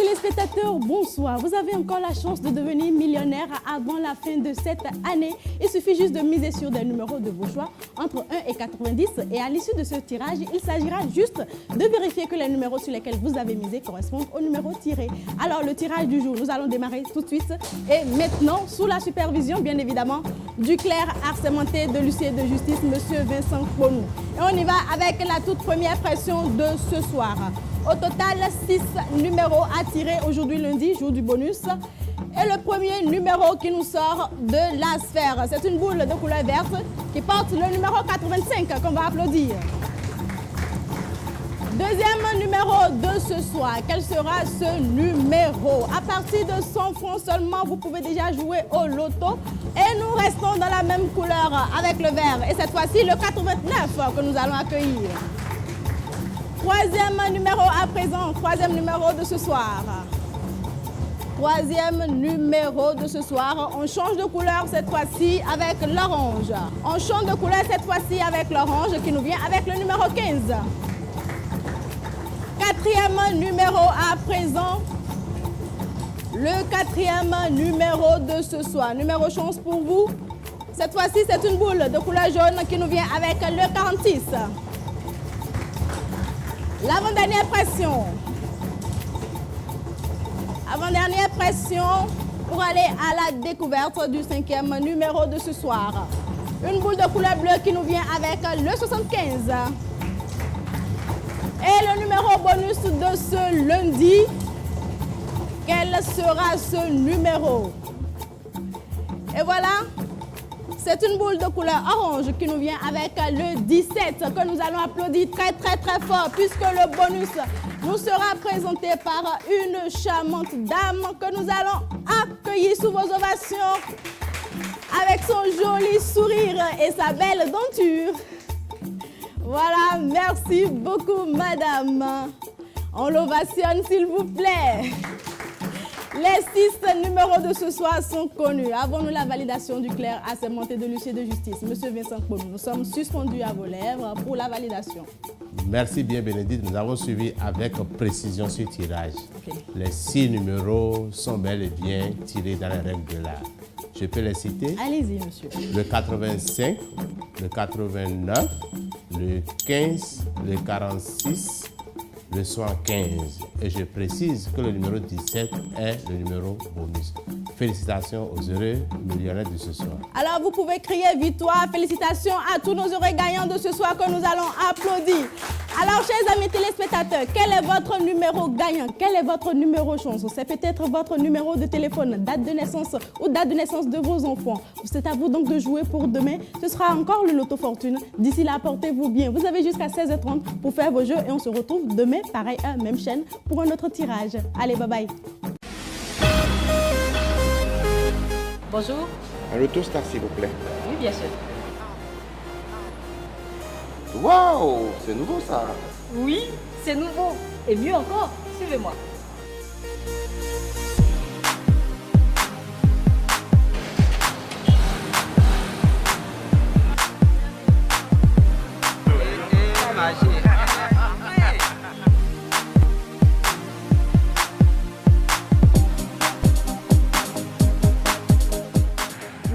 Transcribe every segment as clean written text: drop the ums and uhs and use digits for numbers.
téléspectateurs, bonsoir. Vous avez encore la chance de devenir millionnaire avant la fin de cette année. Il suffit juste de miser sur des numéros de vos choix entre 1 et 90 et à l'issue de ce tirage, il s'agira juste de vérifier que les numéros sur lesquels vous avez misé correspondent aux numéros tirés. Alors le tirage du jour, nous allons démarrer tout de suite et maintenant sous la supervision bien évidemment du clerc assermenté de l'huissier de justice, Monsieur Vincent Kponou. Et on y va avec la toute première pression de ce soir. Au total, 6 numéros à tirer aujourd'hui lundi, jour du bonus. Et le premier numéro qui nous sort de la sphère, c'est une boule de couleur verte qui porte le numéro 85 qu'on va applaudir. Deuxième numéro de ce soir, quel sera ce numéro? À partir de 100 francs seulement, vous pouvez déjà jouer au loto. Et nous restons dans la même couleur avec le vert. Et cette fois-ci, le 89 que nous allons accueillir. Troisième numéro à présent, troisième numéro de ce soir. Troisième numéro de ce soir, on change de couleur cette fois-ci avec l'orange. On change de couleur cette fois-ci avec l'orange qui nous vient avec le numéro 15. Quatrième numéro à présent. Le quatrième numéro de ce soir. Numéro chance pour vous. Cette fois-ci, c'est une boule de couleur jaune qui nous vient avec le 46. L'avant-dernière pression. Avant-dernière pression pour aller à la découverte du cinquième numéro de ce soir. Une boule de couleur bleue qui nous vient avec le 75. Et le numéro bonus de ce lundi, quel sera ce numéro? Et voilà, c'est une boule de couleur orange qui nous vient avec le 17 que nous allons applaudir très fort puisque le bonus nous sera présenté par une charmante dame que nous allons accueillir sous vos ovations avec son joli sourire et sa belle denture. Voilà, merci beaucoup madame. On l'ovationne s'il vous plaît. Les 6 numéros de ce soir sont connus. Avons-nous la validation du clerc assermenté de l'huissier de justice, Monsieur Vincent Kponou? Nous sommes suspendus à vos lèvres pour la validation. Merci bien Bénédicte, nous avons suivi avec précision ce tirage. Okay. Les 6 numéros sont bel et bien tirés dans les règles de l'art. Je peux les citer? Allez-y monsieur. Le 85, le 89, le 15, le 46, le 75. Et je précise que le numéro 17 est le numéro bonus. Félicitations aux heureux millionnaires de ce soir. Alors vous pouvez crier victoire, félicitations à tous nos heureux gagnants de ce soir que nous allons applaudir. Alors chers amis téléspectateurs, quel est votre numéro gagnant? Quel est votre numéro chance? C'est peut-être votre numéro de téléphone, date de naissance ou date de naissance de vos enfants. C'est à vous donc de jouer pour demain. Ce sera encore le Loto Fortune. D'ici là, portez-vous bien. Vous avez jusqu'à 16h30 pour faire vos jeux et on se retrouve demain, pareil, à la même chaîne, pour un autre tirage. Allez, bye bye. Bonjour. Un Lotostar, s'il vous plaît. Oui, bien sûr. Waouh, c'est nouveau ça. Oui, c'est nouveau. Et mieux encore, suivez-moi.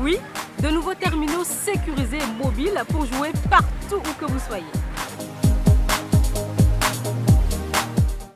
Oui, de nouveaux terminaux sécurisés et mobiles pour jouer partout où que vous soyez.